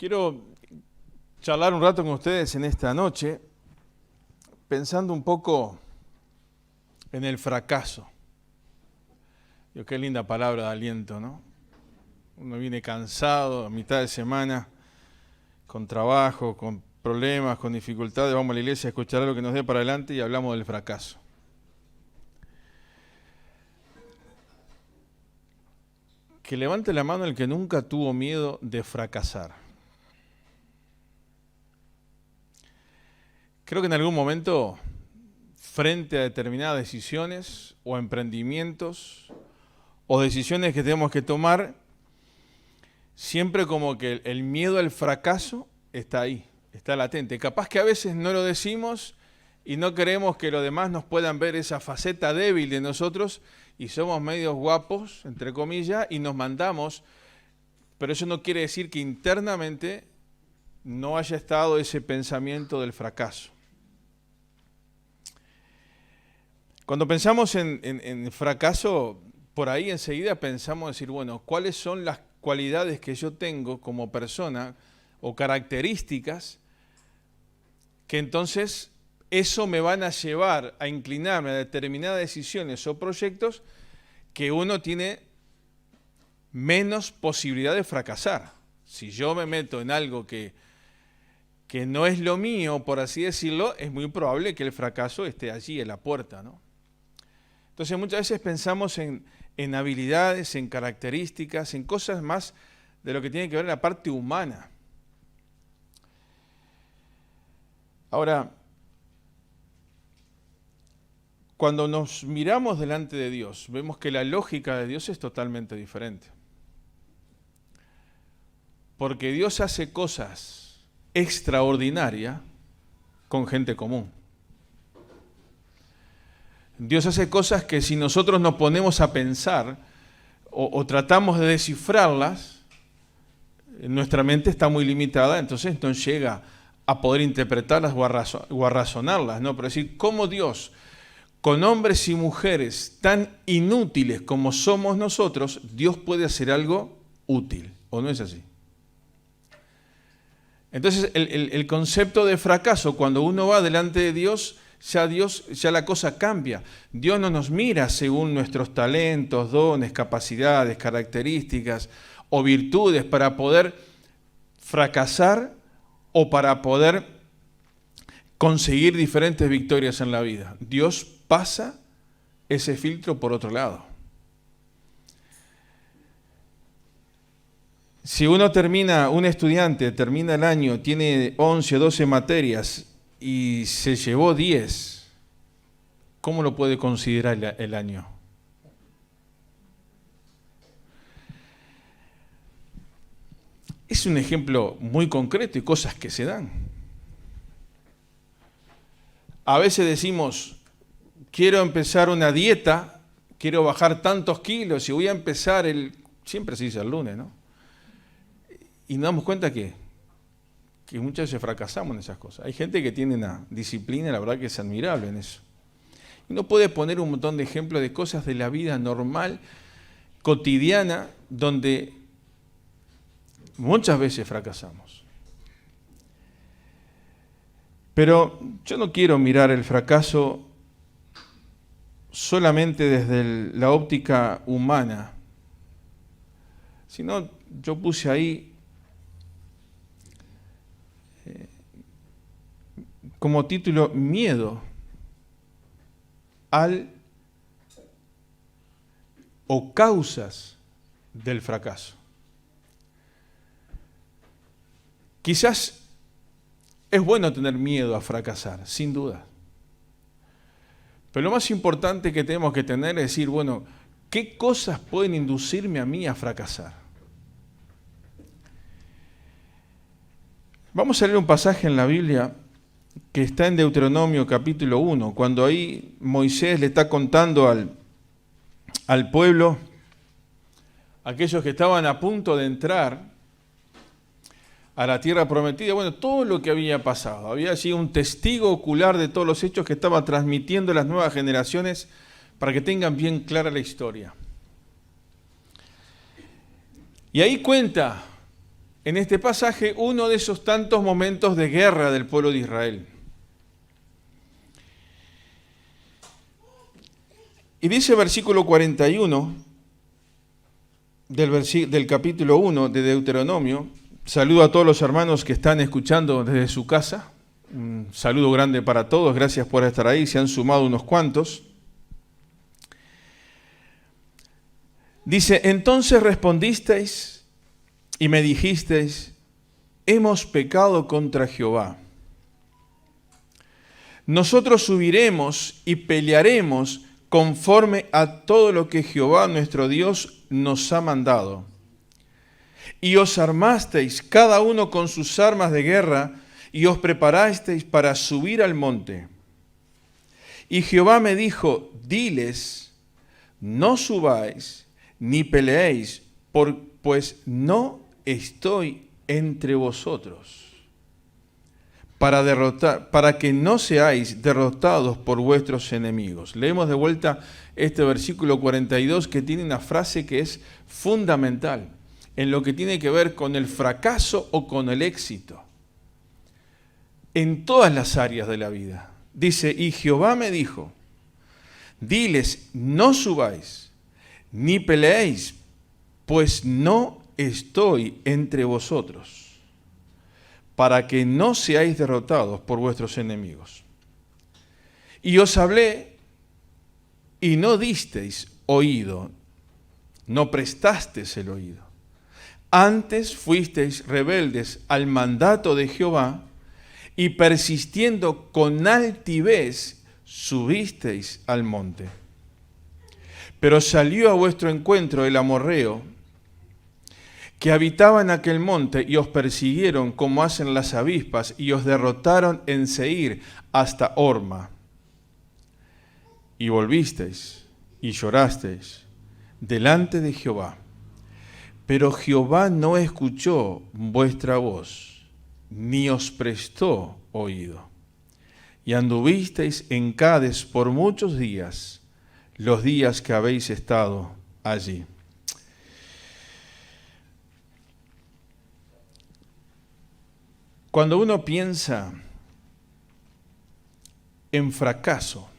Quiero charlar un rato con ustedes en esta noche, pensando un poco en el fracaso. Qué linda palabra de aliento, ¿no? Uno viene cansado a mitad de semana, con trabajo, con problemas, con dificultades, vamos a la iglesia a escuchar algo que nos dé para adelante y hablamos del fracaso. Que levante la mano el que nunca tuvo miedo de fracasar. Creo que en algún momento, frente a determinadas decisiones o emprendimientos o decisiones que tenemos que tomar, siempre como que el miedo al fracaso está ahí, está latente. Capaz que a veces no lo decimos y no queremos que los demás nos puedan ver esa faceta débil de nosotros y somos medios guapos, entre comillas, y nos mandamos, pero eso no quiere decir que internamente no haya estado ese pensamiento del fracaso. Cuando pensamos en fracaso, por ahí enseguida pensamos decir, bueno, ¿cuáles son las cualidades que yo tengo como persona o características que entonces eso me van a llevar a inclinarme a determinadas decisiones o proyectos que uno tiene menos posibilidad de fracasar? Si yo me meto en algo que no es lo mío, por así decirlo, es muy probable que el fracaso esté allí en la puerta, ¿no? Entonces muchas veces pensamos en habilidades, en características, en cosas más de lo que tiene que ver en la parte humana. Ahora, cuando nos miramos delante de Dios, vemos que la lógica de Dios es totalmente diferente. Porque Dios hace cosas extraordinarias con gente común. Dios hace cosas que si nosotros nos ponemos a pensar o tratamos de descifrarlas, nuestra mente está muy limitada, entonces no llega a poder interpretarlas o a razonarlas, ¿no? Pero decir, ¿cómo Dios, con hombres y mujeres tan inútiles como somos nosotros, Dios puede hacer algo útil? ¿O no es así? Entonces, el concepto de fracaso, cuando uno va delante de Dios, ya la cosa cambia. Dios no nos mira según nuestros talentos, dones, capacidades, características o virtudes para poder fracasar o para poder conseguir diferentes victorias en la vida. Dios pasa ese filtro por otro lado. Si un estudiante termina el año, tiene 11 o 12 materias y se llevó 10, ¿cómo lo puede considerar el año? Es un ejemplo muy concreto y cosas que se dan. A veces decimos, quiero empezar una dieta, quiero bajar tantos kilos y voy a empezar siempre se dice el lunes, ¿no? Y nos damos cuenta que muchas veces fracasamos en esas cosas. Hay gente que tiene una disciplina, la verdad que es admirable en eso. Y uno puede poner un montón de ejemplos de cosas de la vida normal, cotidiana, donde muchas veces fracasamos. Pero yo no quiero mirar el fracaso solamente desde la óptica humana, sino yo puse ahí como título, miedo o causas del fracaso. Quizás es bueno tener miedo a fracasar, sin duda. Pero lo más importante que tenemos que tener es decir, bueno, ¿qué cosas pueden inducirme a mí a fracasar? Vamos a leer un pasaje en la Biblia que está en Deuteronomio capítulo 1, cuando ahí Moisés le está contando al pueblo, aquellos que estaban a punto de entrar a la tierra prometida, bueno, todo lo que había pasado. Había sido un testigo ocular de todos los hechos que estaba transmitiendo a las nuevas generaciones para que tengan bien clara la historia. Y ahí cuenta en este pasaje uno de esos tantos momentos de guerra del pueblo de Israel. Y dice versículo 41 del capítulo 1 de Deuteronomio. Saludo a todos los hermanos que están escuchando desde su casa. Un saludo grande para todos, gracias por estar ahí, se han sumado unos cuantos. Dice, entonces respondisteis y me dijisteis, hemos pecado contra Jehová. Nosotros subiremos y pelearemos conforme a todo lo que Jehová nuestro Dios nos ha mandado. Y os armasteis cada uno con sus armas de guerra y os preparasteis para subir al monte. Y Jehová me dijo, diles, no subáis ni peleéis, pues no estoy entre vosotros, para que no seáis derrotados por vuestros enemigos. Leemos de vuelta este versículo 42 que tiene una frase que es fundamental en lo que tiene que ver con el fracaso o con el éxito, en todas las áreas de la vida. Dice, y Jehová me dijo, diles, no subáis, ni peleéis, pues no estoy entre vosotros, para que no seáis derrotados por vuestros enemigos. Y os hablé, y no disteis oído, no prestasteis el oído. Antes fuisteis rebeldes al mandato de Jehová, y persistiendo con altivez, subisteis al monte. Pero salió a vuestro encuentro el amorreo, que habitaba en aquel monte, y os persiguieron como hacen las avispas, y os derrotaron en Seir hasta Horma. Y volvisteis, y llorasteis delante de Jehová. Pero Jehová no escuchó vuestra voz, ni os prestó oído. Y anduvisteis en Cades por muchos días, los días que habéis estado allí. Cuando uno piensa en fracaso,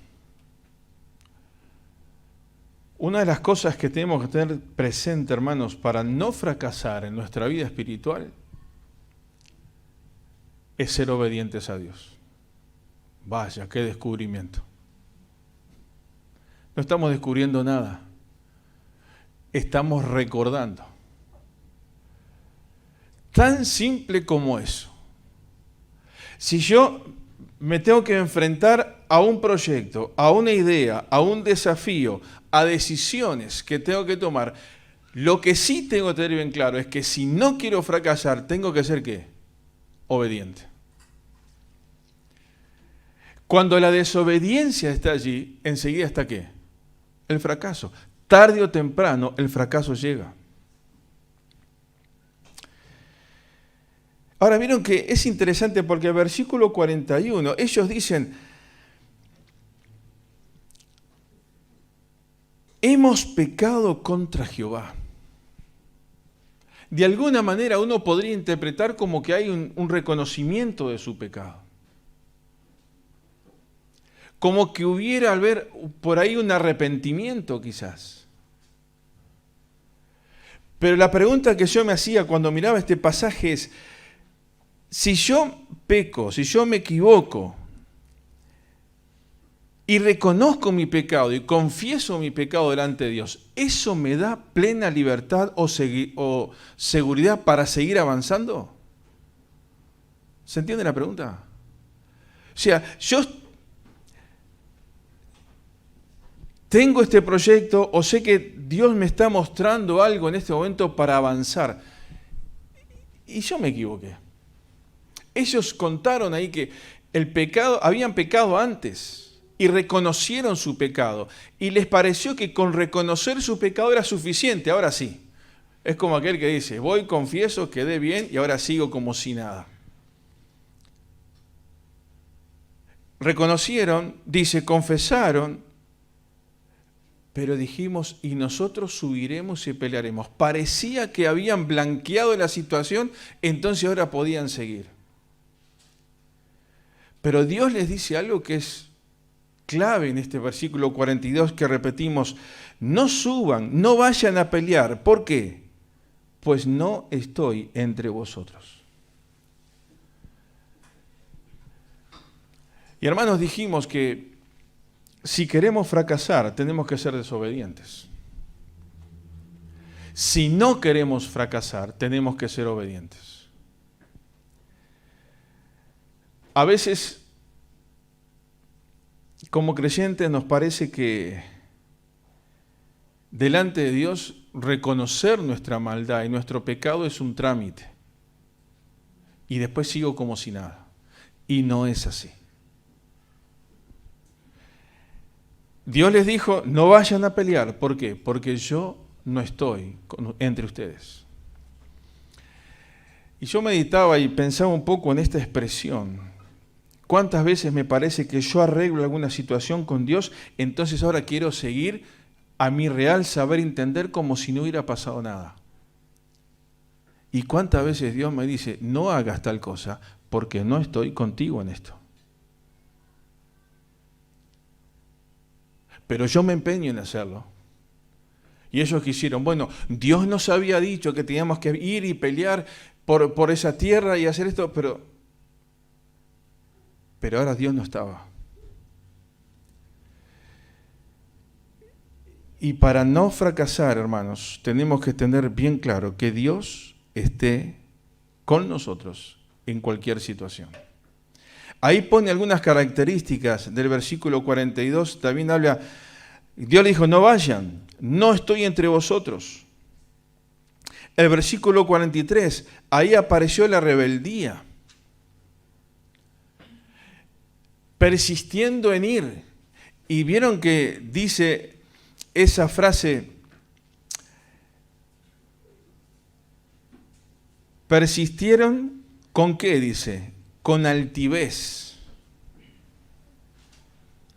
una de las cosas que tenemos que tener presente, hermanos, para no fracasar en nuestra vida espiritual, es ser obedientes a Dios. Vaya, qué descubrimiento. No estamos descubriendo nada. Estamos recordando. Tan simple como eso. Si yo me tengo que enfrentar a un proyecto, a una idea, a un desafío, a decisiones que tengo que tomar, lo que sí tengo que tener bien claro es que si no quiero fracasar, tengo que ser ¿qué? Obediente. Cuando la desobediencia está allí, enseguida está ¿qué? El fracaso. Tarde o temprano el fracaso llega. Ahora vieron que es interesante porque el versículo 41, ellos dicen, hemos pecado contra Jehová. De alguna manera uno podría interpretar como que hay un reconocimiento de su pecado. Como que hubiera al ver por ahí un arrepentimiento quizás. Pero la pregunta que yo me hacía cuando miraba este pasaje es, si yo peco, si yo me equivoco y reconozco mi pecado y confieso mi pecado delante de Dios, ¿eso me da plena libertad o seguridad para seguir avanzando? ¿Se entiende la pregunta? O sea, yo tengo este proyecto o sé que Dios me está mostrando algo en este momento para avanzar y yo me equivoqué. Ellos contaron ahí que el pecado, habían pecado antes y reconocieron su pecado. Y les pareció que con reconocer su pecado era suficiente, ahora sí. Es como aquel que dice, voy, confieso, quedé bien y ahora sigo como si nada. Reconocieron, dice, confesaron, Pero dijimos, y nosotros subiremos y pelearemos. Parecía que habían blanqueado la situación, entonces ahora podían seguir. Pero Dios les dice algo que es clave en este versículo 42 que repetimos: no suban, no vayan a pelear. ¿Por qué? Pues no estoy entre vosotros. Y hermanos, dijimos que si queremos fracasar, tenemos que ser desobedientes. Si no queremos fracasar, tenemos que ser obedientes. A veces, como creyentes, nos parece que delante de Dios reconocer nuestra maldad y nuestro pecado es un trámite. Y después sigo como si nada. Y no es así. Dios les dijo, no vayan a pelear. ¿Por qué? Porque yo no estoy entre ustedes. Y yo meditaba y pensaba un poco en esta expresión. ¿Cuántas veces me parece que yo arreglo alguna situación con Dios, entonces ahora quiero seguir a mi real saber entender como si no hubiera pasado nada? ¿Y cuántas veces Dios me dice, no hagas tal cosa porque no estoy contigo en esto? Pero yo me empeño en hacerlo. Y ellos quisieron, bueno, Dios nos había dicho que teníamos que ir y pelear por esa tierra y hacer esto, pero ahora Dios no estaba. Y para no fracasar, hermanos, tenemos que tener bien claro que Dios esté con nosotros en cualquier situación. Ahí pone algunas características del versículo 42, también habla, Dios le dijo, no vayan, no estoy entre vosotros. El versículo 43, ahí apareció la rebeldía, persistiendo en ir. Y vieron que dice esa frase, persistieron, ¿con qué dice? Con altivez.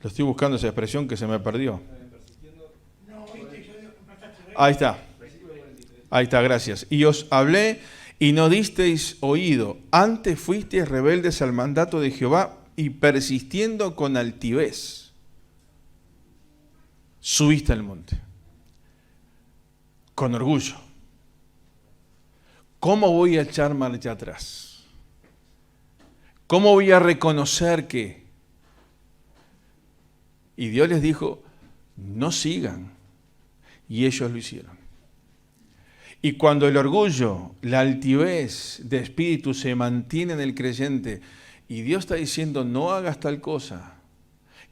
Lo estoy buscando esa expresión que se me perdió. Ahí está. Ahí está, gracias. Y os hablé y no disteis oído. Antes fuisteis rebeldes al mandato de Jehová y persistiendo con altivez subiste al monte. Con orgullo. ¿Cómo voy a echar marcha atrás? ¿Cómo voy a reconocer que? Y Dios les dijo, no sigan. Y ellos lo hicieron. Y cuando el orgullo, la altivez de espíritu se mantiene en el creyente, y Dios está diciendo, no hagas tal cosa,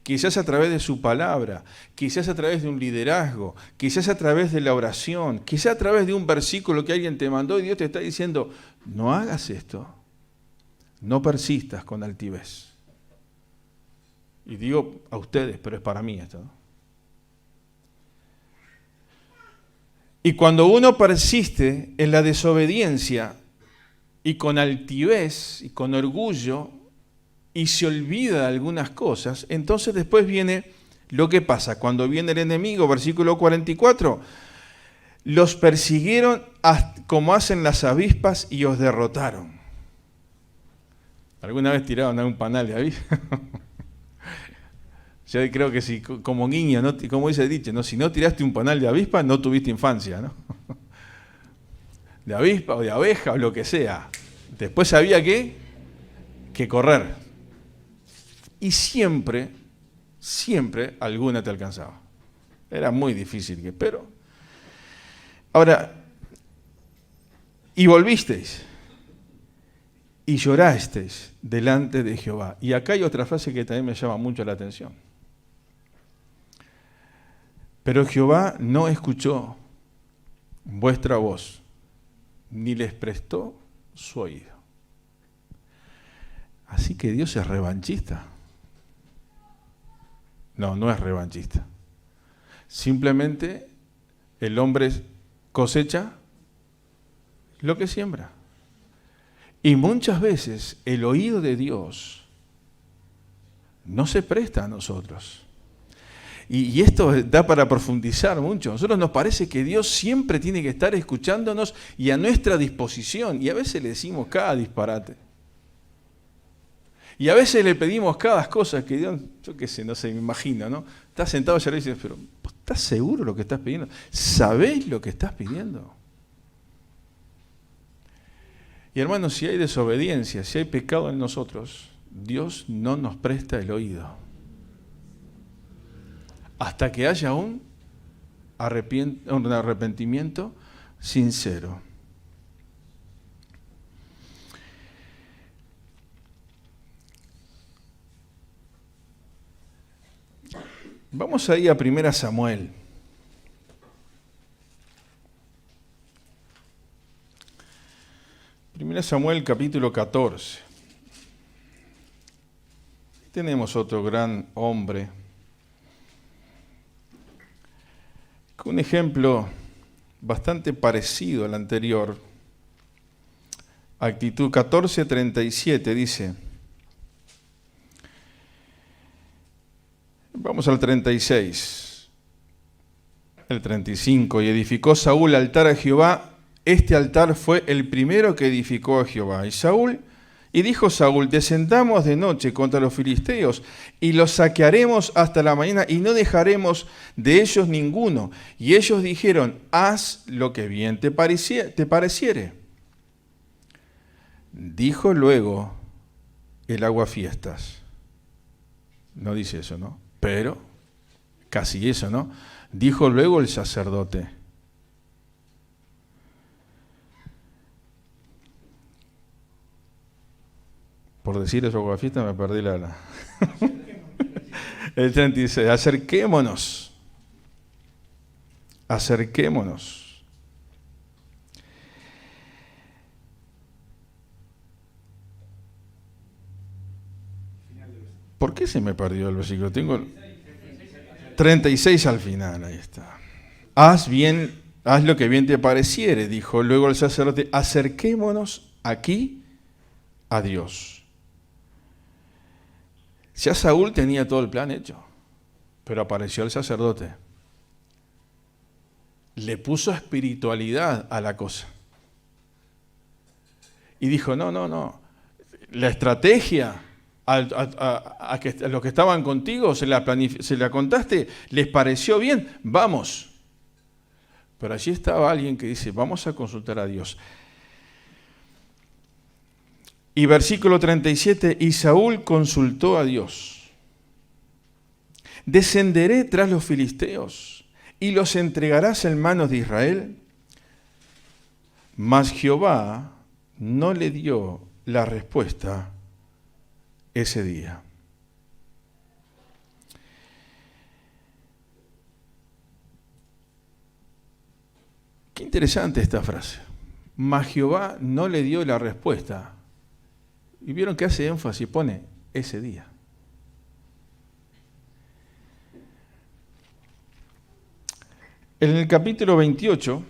quizás a través de su palabra, quizás a través de un liderazgo, quizás a través de la oración, quizás a través de un versículo que alguien te mandó y Dios te está diciendo, no hagas esto. No persistas con altivez. Y digo a ustedes, pero es para mí esto, ¿no? Y cuando uno persiste en la desobediencia y con altivez y con orgullo y se olvida de algunas cosas, entonces después viene lo que pasa. Cuando viene el enemigo, versículo 44, los persiguieron como hacen las avispas y os derrotaron. ¿Alguna vez tiraron algún panal de avispa? Yo creo que si como niño, ¿no? Como dice el dicho, ¿no? Si no tiraste un panal de avispa, no tuviste infancia, ¿no? De avispa o de abeja o lo que sea. Después había que correr. Y siempre alguna te alcanzaba. Era muy difícil, pero... Ahora, y volvisteis. Y llorasteis delante de Jehová. Y acá hay otra frase que también me llama mucho la atención. Pero Jehová no escuchó vuestra voz, ni les prestó su oído. Así que Dios es revanchista. No, no es revanchista. Simplemente el hombre cosecha lo que siembra. Y muchas veces el oído de Dios no se presta a nosotros. Y esto da para profundizar mucho. A nosotros nos parece que Dios siempre tiene que estar escuchándonos y a nuestra disposición. Y a veces le decimos cada disparate. Y a veces le pedimos cada cosa que Dios, yo qué sé, no sé, me imagino, ¿no? Estás sentado allá y dices, pero ¿estás seguro de lo que estás pidiendo? ¿Sabés lo que estás pidiendo? Y hermanos, si hay desobediencia, si hay pecado en nosotros, Dios no nos presta el oído. Hasta que haya un arrepentimiento sincero. Vamos ahí a 1 Samuel. Primera Samuel capítulo 14. Tenemos otro gran hombre, con un ejemplo bastante parecido al anterior. Actitud 14:37 dice, vamos al 36, el 35, y edificó Saúl altar a Jehová. Este altar fue el primero que edificó a Jehová. Y dijo Saúl, descendamos de noche contra los filisteos y los saquearemos hasta la mañana y no dejaremos de ellos ninguno. Y ellos dijeron, haz lo que bien te pareciere. Dijo luego el aguafiestas. No dice eso, ¿no? Pero, casi eso, ¿no? Dijo luego el sacerdote. Por decir eso, aguafiestas, me perdí la... El 36, acerquémonos. Acerquémonos. ¿Por qué se me perdió el versículo? Tengo 36 al final, ahí está. Haz lo que bien te pareciere, dijo luego el sacerdote, acerquémonos aquí a Dios. Ya Saúl tenía todo el plan hecho, pero apareció el sacerdote. Le puso espiritualidad a la cosa. Y dijo, no, la estrategia a los que estaban contigo, se la contaste, les pareció bien, vamos. Pero allí estaba alguien que dice, vamos a consultar a Dios. Y versículo 37, y Saúl consultó a Dios. ¿Descenderé tras los filisteos y los entregarás en manos de Israel? Mas Jehová no le dio la respuesta ese día. Qué interesante esta frase. Mas Jehová no le dio la respuesta. Y vieron que hace énfasis, pone ese día. En el capítulo 28,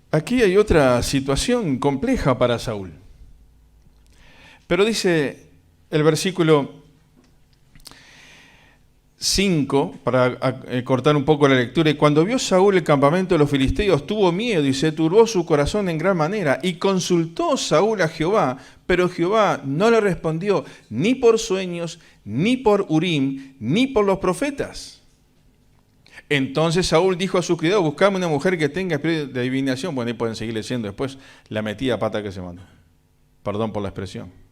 aquí hay otra situación compleja para Saúl. Pero dice el versículo 5, para cortar un poco la lectura, y cuando vio Saúl el campamento de los filisteos, tuvo miedo y se turbó su corazón en gran manera, y consultó Saúl a Jehová, pero Jehová no le respondió ni por sueños, ni por Urim, ni por los profetas. Entonces Saúl dijo a su criado, buscame una mujer que tenga espíritu de adivinación. Bueno, ahí pueden seguir leyendo después la metida pata que se mandó. Perdón por la expresión.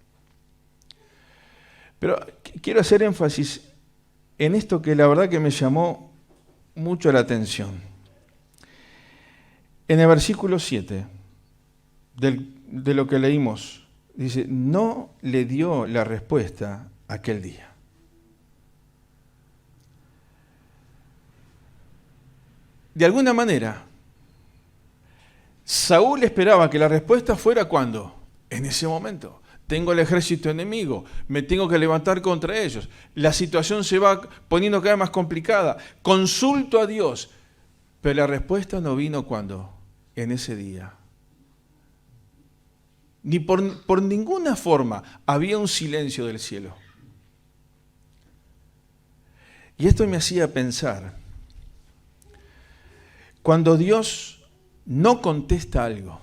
Pero quiero hacer énfasis en esto que la verdad que me llamó mucho la atención. En el versículo 7 de lo que leímos, dice, no le dio la respuesta aquel día. De alguna manera, Saúl esperaba que la respuesta fuera ¿cuándo? En ese momento. Tengo el ejército enemigo, me tengo que levantar contra ellos. La situación se va poniendo cada vez más complicada. Consulto a Dios, pero la respuesta no vino cuando, en ese día. Ni por ninguna forma había un silencio del cielo. Y esto me hacía pensar, cuando Dios no contesta algo,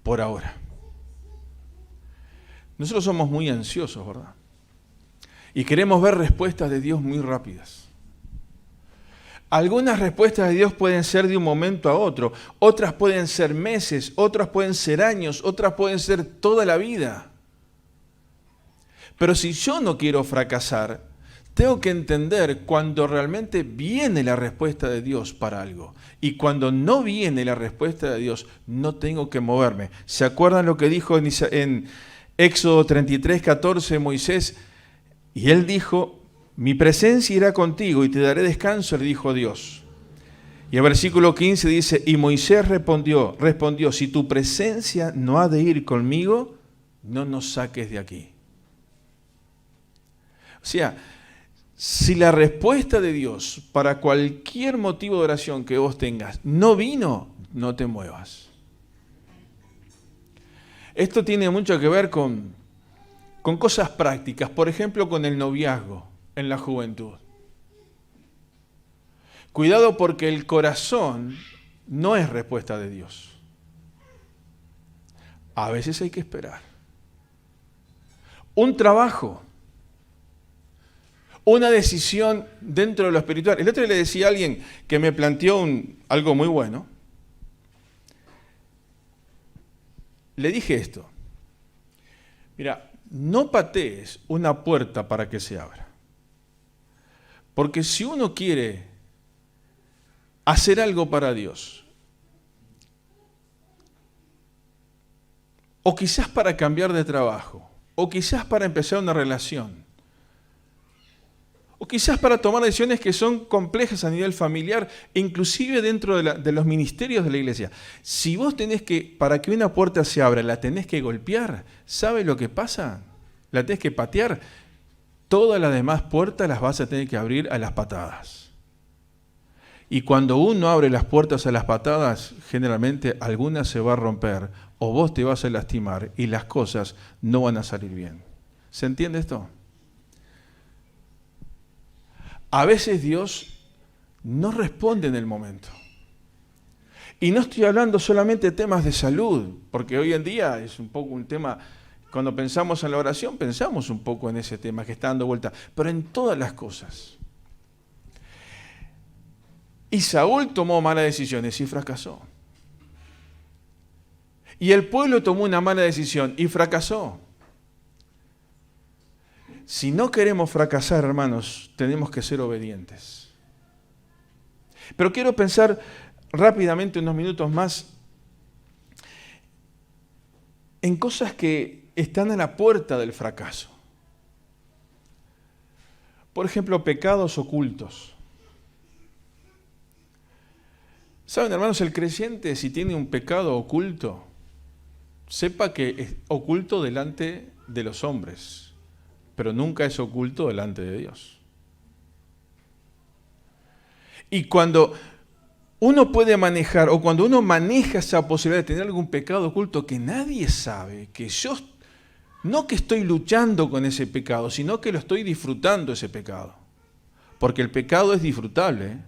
por ahora. Nosotros somos muy ansiosos, ¿verdad? Y queremos ver respuestas de Dios muy rápidas. Algunas respuestas de Dios pueden ser de un momento a otro, otras pueden ser meses, otras pueden ser años, otras pueden ser toda la vida. Pero si yo no quiero fracasar, tengo que entender cuando realmente viene la respuesta de Dios para algo. Y cuando no viene la respuesta de Dios, no tengo que moverme. ¿Se acuerdan lo que dijo en Éxodo 33, 14 Moisés? Y él dijo, mi presencia irá contigo y te daré descanso, le dijo Dios. Y el versículo 15 dice, y Moisés respondió, si tu presencia no ha de ir conmigo, no nos saques de aquí. O sea, si la respuesta de Dios para cualquier motivo de oración que vos tengas no vino, no te muevas. Esto tiene mucho que ver con cosas prácticas, por ejemplo, con el noviazgo en la juventud. Cuidado porque el corazón no es respuesta de Dios. A veces hay que esperar. Un trabajo, una decisión dentro de lo espiritual. El otro día le decía a alguien que me planteó algo muy bueno. Le dije esto. Mira, no patees una puerta para que se abra. Porque si uno quiere hacer algo para Dios, o quizás para cambiar de trabajo, o quizás para empezar una relación, o quizás para tomar decisiones que son complejas a nivel familiar, e inclusive dentro de los ministerios de la iglesia. Si vos tenés que, para que una puerta se abra, la tenés que golpear, ¿sabe lo que pasa? La tenés que patear. Todas las demás puertas las vas a tener que abrir a las patadas. Y cuando uno abre las puertas a las patadas, generalmente alguna se va a romper, o vos te vas a lastimar, y las cosas no van a salir bien. ¿Se entiende esto? A veces Dios no responde en el momento. Y no estoy hablando solamente de temas de salud, porque hoy en día es un poco un tema, cuando pensamos en la oración, pensamos un poco en ese tema que está dando vuelta, pero en todas las cosas. Y Saúl tomó malas decisiones y fracasó. Y el pueblo tomó una mala decisión y fracasó. Si no queremos fracasar, hermanos, tenemos que ser obedientes. Pero quiero pensar rápidamente, unos minutos más, en cosas que están a la puerta del fracaso. Por ejemplo, pecados ocultos. ¿Saben, hermanos? El creyente, si tiene un pecado oculto, sepa que es oculto delante de los hombres, pero nunca es oculto delante de Dios. Y cuando uno puede manejar, o cuando uno maneja esa posibilidad de tener algún pecado oculto que nadie sabe, que yo, no que estoy luchando con ese pecado, sino que lo estoy disfrutando ese pecado. Porque el pecado es disfrutable, ¿eh?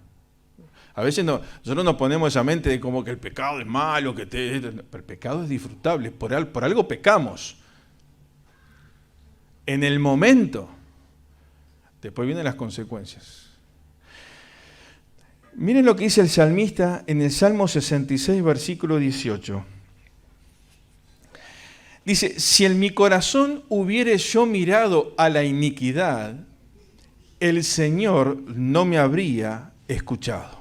A veces nosotros nos ponemos esa mente de como que el pecado es malo, pero el pecado es disfrutable, por algo pecamos. En el momento, después vienen las consecuencias. Miren lo que dice el salmista en el Salmo 66, versículo 18. Dice, si en mi corazón hubiere yo mirado a la iniquidad, el Señor no me habría escuchado.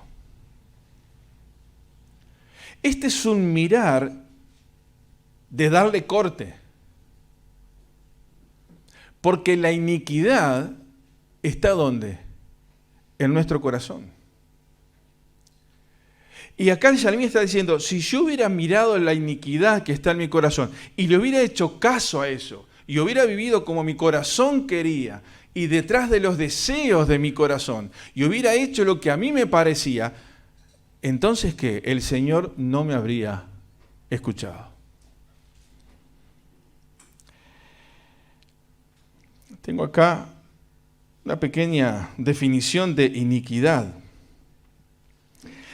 Este es un mirar de darle corte. Porque la iniquidad está ¿dónde? En nuestro corazón. Y acá el salmista está diciendo, si yo hubiera mirado la iniquidad que está en mi corazón y le hubiera hecho caso a eso, y hubiera vivido como mi corazón quería, y detrás de los deseos de mi corazón, y hubiera hecho lo que a mí me parecía, entonces ¿qué? El Señor no me habría escuchado. Tengo acá una pequeña definición de iniquidad.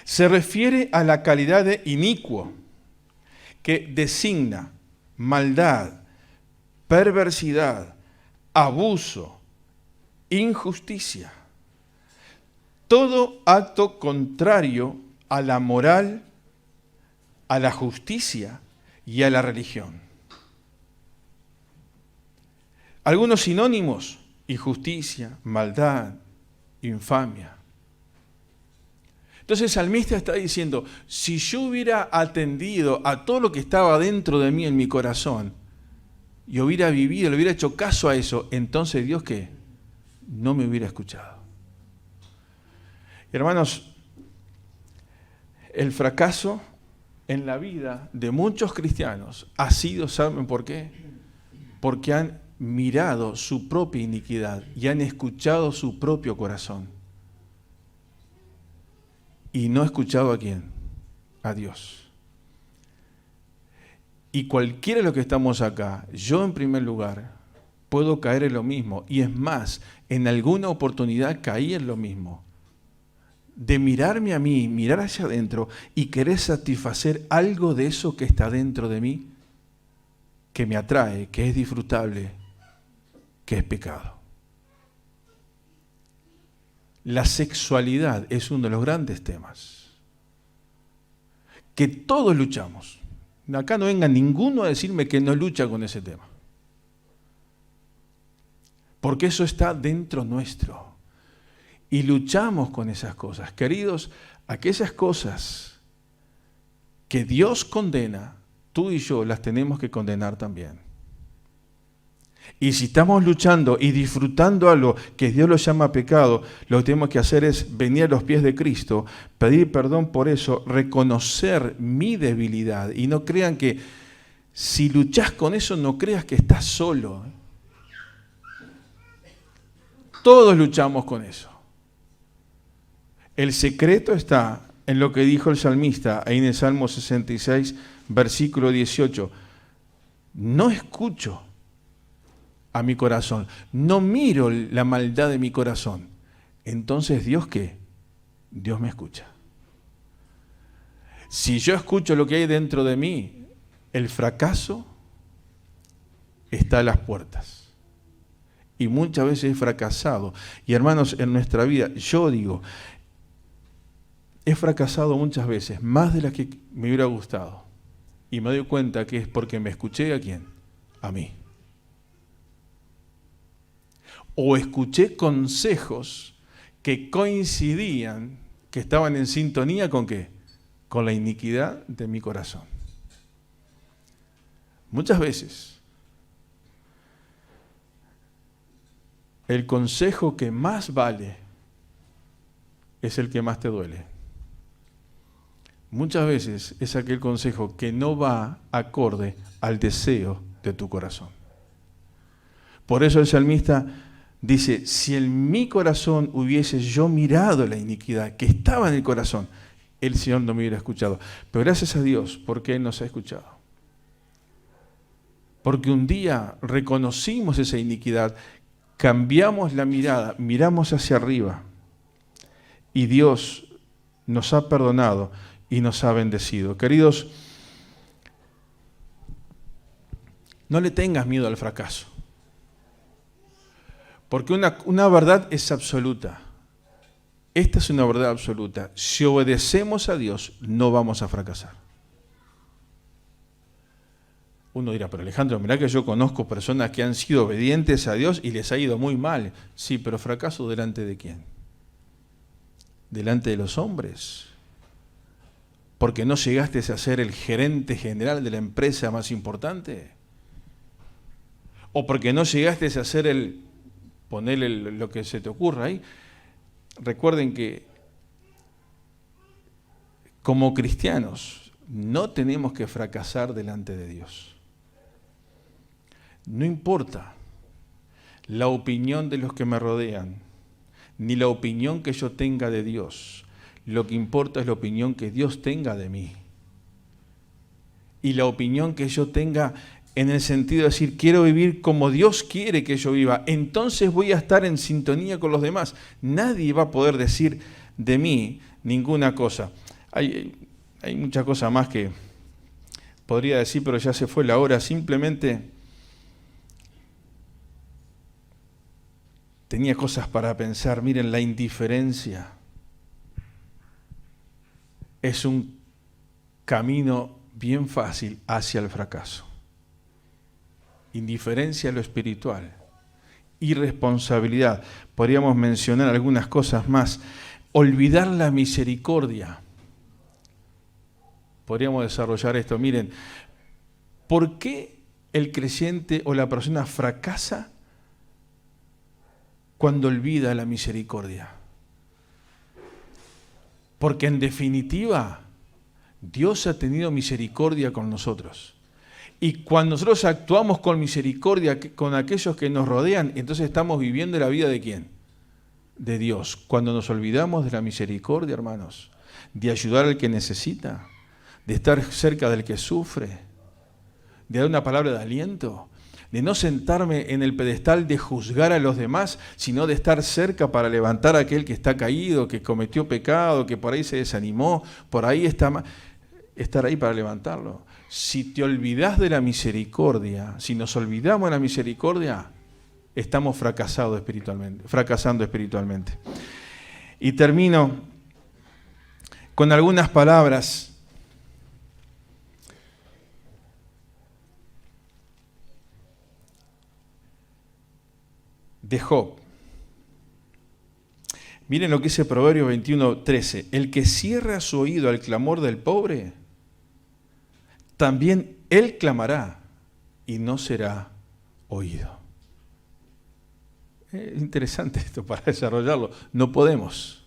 Se refiere a la calidad de inicuo, que designa maldad, perversidad, abuso, injusticia. Todo acto contrario a la moral, a la justicia y a la religión. Algunos sinónimos: injusticia, maldad, infamia. Entonces el salmista está diciendo, si yo hubiera atendido a todo lo que estaba dentro de mí en mi corazón, y hubiera vivido, le hubiera hecho caso a eso, entonces Dios, ¿qué? No me hubiera escuchado. Hermanos, el fracaso en la vida de muchos cristianos ha sido, ¿saben por qué? Porque han mirado su propia iniquidad y han escuchado su propio corazón. Y no escuchado a quién, a Dios. Y cualquiera de los que estamos acá, yo en primer lugar, puedo caer en lo mismo. Y es más, en alguna oportunidad caí en lo mismo. De mirarme a mí, mirar hacia adentro y querer satisfacer algo de eso que está dentro de mí, que me atrae, que es disfrutable, que es pecado. La sexualidad es uno de los grandes temas que todos luchamos. Acá no venga ninguno a decirme que no lucha con ese tema. Porque eso está dentro nuestro. Y luchamos con esas cosas. Queridos, aquellas cosas que Dios condena, tú y yo las tenemos que condenar también. Y si estamos luchando y disfrutando algo que Dios lo llama pecado, lo que tenemos que hacer es venir a los pies de Cristo, pedir perdón por eso, reconocer mi debilidad. Y no crean que si luchás con eso, no creas que estás solo. Todos luchamos con eso. El secreto está en lo que dijo el salmista ahí en el Salmo 66, versículo 18. No escucho a mi corazón, no miro la maldad de mi corazón. Entonces, ¿Dios qué? Dios me escucha. Si yo escucho lo que hay dentro de mí, el fracaso está a las puertas. Y muchas veces he fracasado. Y hermanos, en nuestra vida, yo digo, he fracasado muchas veces, más de las que me hubiera gustado. Y me doy cuenta que es porque me escuché ¿a quién? A mí. O escuché consejos que coincidían, que estaban en sintonía ¿con qué? Con la iniquidad de mi corazón. Muchas veces, el consejo que más vale es el que más te duele. Muchas veces es aquel consejo que no va acorde al deseo de tu corazón. Por eso el salmista dice, si en mi corazón hubiese yo mirado la iniquidad que estaba en el corazón, el Señor no me hubiera escuchado. Pero gracias a Dios, porque Él nos ha escuchado. Porque un día reconocimos esa iniquidad, cambiamos la mirada, miramos hacia arriba y Dios nos ha perdonado y nos ha bendecido. Queridos, no le tengas miedo al fracaso. Porque una verdad es absoluta. Esta es una verdad absoluta. Si obedecemos a Dios, no vamos a fracasar. Uno dirá, pero Alejandro, mirá que yo conozco personas que han sido obedientes a Dios y les ha ido muy mal. Sí, pero fracaso ¿delante de quién? Delante de los hombres. Porque no llegaste a ser el gerente general de la empresa más importante. O porque no llegaste a ser ponerle lo que se te ocurra ahí. Recuerden que como cristianos, no tenemos que fracasar delante de Dios. No importa la opinión de los que me rodean, ni la opinión que yo tenga de Dios. Lo que importa es la opinión que Dios tenga de mí. Y la opinión que yo tenga en el sentido de decir, quiero vivir como Dios quiere que yo viva. Entonces voy a estar en sintonía con los demás. Nadie va a poder decir de mí ninguna cosa. Hay muchas cosas más que podría decir, pero ya se fue la hora. Simplemente tenía cosas para pensar. Miren, la indiferencia es un camino bien fácil hacia el fracaso. Indiferencia a lo espiritual, irresponsabilidad. Podríamos mencionar algunas cosas más. Olvidar la misericordia. Podríamos desarrollar esto. Miren, ¿por qué el creyente o la persona fracasa cuando olvida la misericordia? Porque en definitiva, Dios ha tenido misericordia con nosotros. Y cuando nosotros actuamos con misericordia con aquellos que nos rodean, entonces estamos viviendo la vida ¿de quién? De Dios. Cuando nos olvidamos de la misericordia, hermanos, de ayudar al que necesita, de estar cerca del que sufre, de dar una palabra de aliento, de no sentarme en el pedestal de juzgar a los demás, sino de estar cerca para levantar a aquel que está caído, que cometió pecado, que por ahí se desanimó, por ahí estar ahí para levantarlo. Si te olvidás de la misericordia, si nos olvidamos de la misericordia, estamos fracasando espiritualmente. Y termino con algunas palabras de Job. Miren lo que dice Proverbios 21:13. El que cierra su oído al clamor del pobre, también él clamará y no será oído. Es interesante esto para desarrollarlo. No podemos.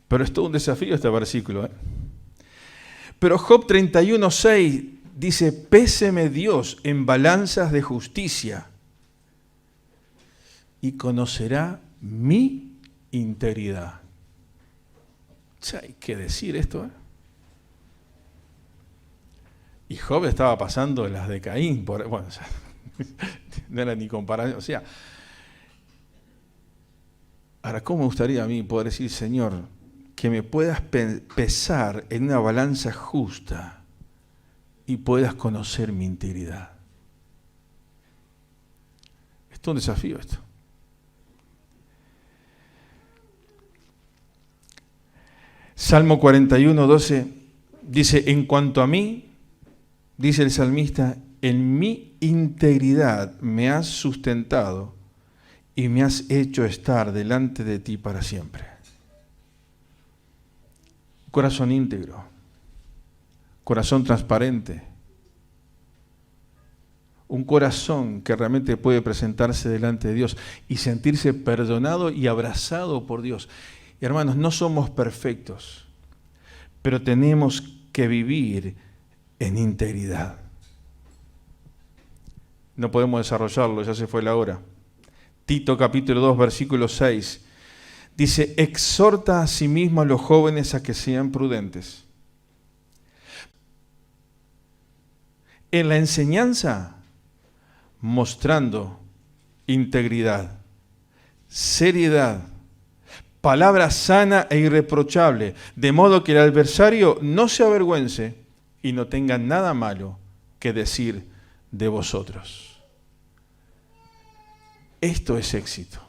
Pero es todo un desafío este versículo. Pero Job 31:6 dice, péseme Dios en balanzas de justicia y conocerá mi integridad. Ya hay que decir esto, Y Job estaba pasando las de Caín, no era ni comparación. O sea, ahora, ¿cómo me gustaría a mí poder decir, Señor, que me puedas pesar en una balanza justa y puedas conocer mi integridad? Esto es un desafío esto. Salmo 41:12 dice, en cuanto a mí, dice el salmista, en mi integridad me has sustentado y me has hecho estar delante de ti para siempre. Corazón íntegro, corazón transparente, un corazón que realmente puede presentarse delante de Dios y sentirse perdonado y abrazado por Dios. Y hermanos, no somos perfectos, pero tenemos que vivir en integridad. No podemos desarrollarlo, ya se fue la hora. Tito capítulo 2, versículo 6, dice, exhorta a sí mismo a los jóvenes a que sean prudentes. En la enseñanza, mostrando integridad, seriedad, palabra sana e irreprochable, de modo que el adversario no se avergüence y no tenga nada malo que decir de vosotros. Esto es éxito.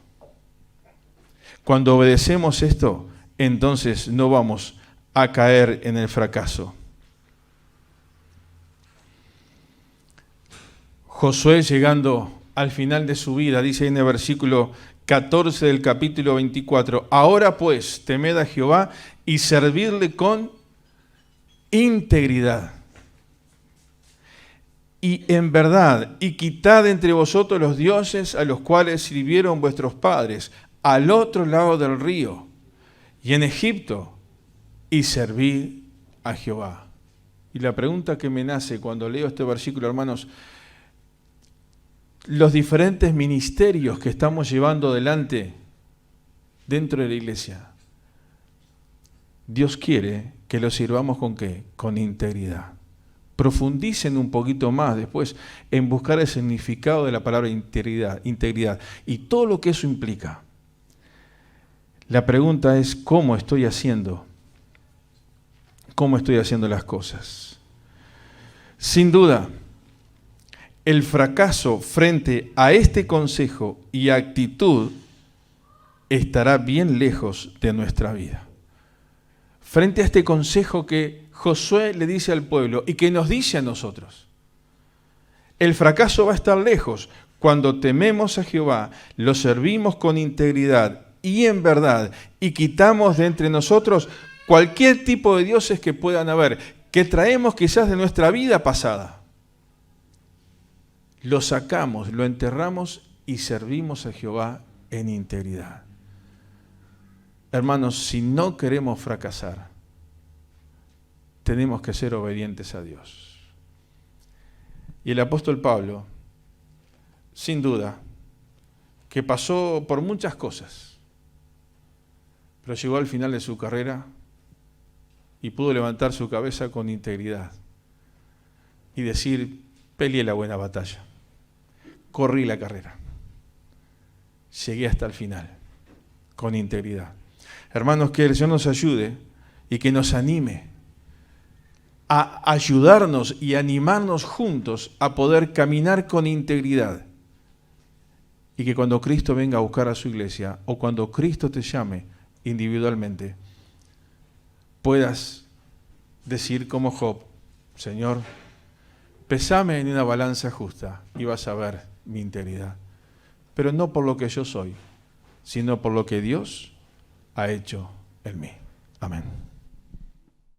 Cuando obedecemos esto, entonces no vamos a caer en el fracaso. Josué, llegando al final de su vida, dice en el versículo 14 del capítulo 24, ahora pues temed a Jehová y servidle con integridad y en verdad, y quitad entre vosotros los dioses a los cuales sirvieron vuestros padres al otro lado del río y en Egipto, y servir a Jehová. Y la pregunta que me nace cuando leo este versículo, hermanos, los diferentes ministerios que estamos llevando adelante dentro de la iglesia, Dios quiere que los sirvamos ¿con qué? Con integridad. Profundicen un poquito más después en buscar el significado de la palabra integridad y todo lo que eso implica. La pregunta es, ¿cómo estoy haciendo? ¿Cómo estoy haciendo las cosas? Sin duda, el fracaso frente a este consejo y actitud estará bien lejos de nuestra vida. Frente a este consejo que Josué le dice al pueblo y que nos dice a nosotros, el fracaso va a estar lejos cuando tememos a Jehová, lo servimos con integridad y en verdad y quitamos de entre nosotros cualquier tipo de dioses que puedan haber, que traemos quizás de nuestra vida pasada. Lo sacamos, lo enterramos y servimos a Jehová en integridad. Hermanos, si no queremos fracasar, tenemos que ser obedientes a Dios. Y el apóstol Pablo, sin duda, que pasó por muchas cosas, pero llegó al final de su carrera y pudo levantar su cabeza con integridad y decir, peleé la buena batalla, corrí la carrera, llegué hasta el final, con integridad. Hermanos, que el Señor nos ayude y que nos anime a ayudarnos y animarnos juntos a poder caminar con integridad. Y que cuando Cristo venga a buscar a su iglesia o cuando Cristo te llame individualmente, puedas decir como Job, Señor, pesame en una balanza justa y vas a ver mi integridad. Pero no por lo que yo soy, sino por lo que Dios ha hecho en mí. Amén.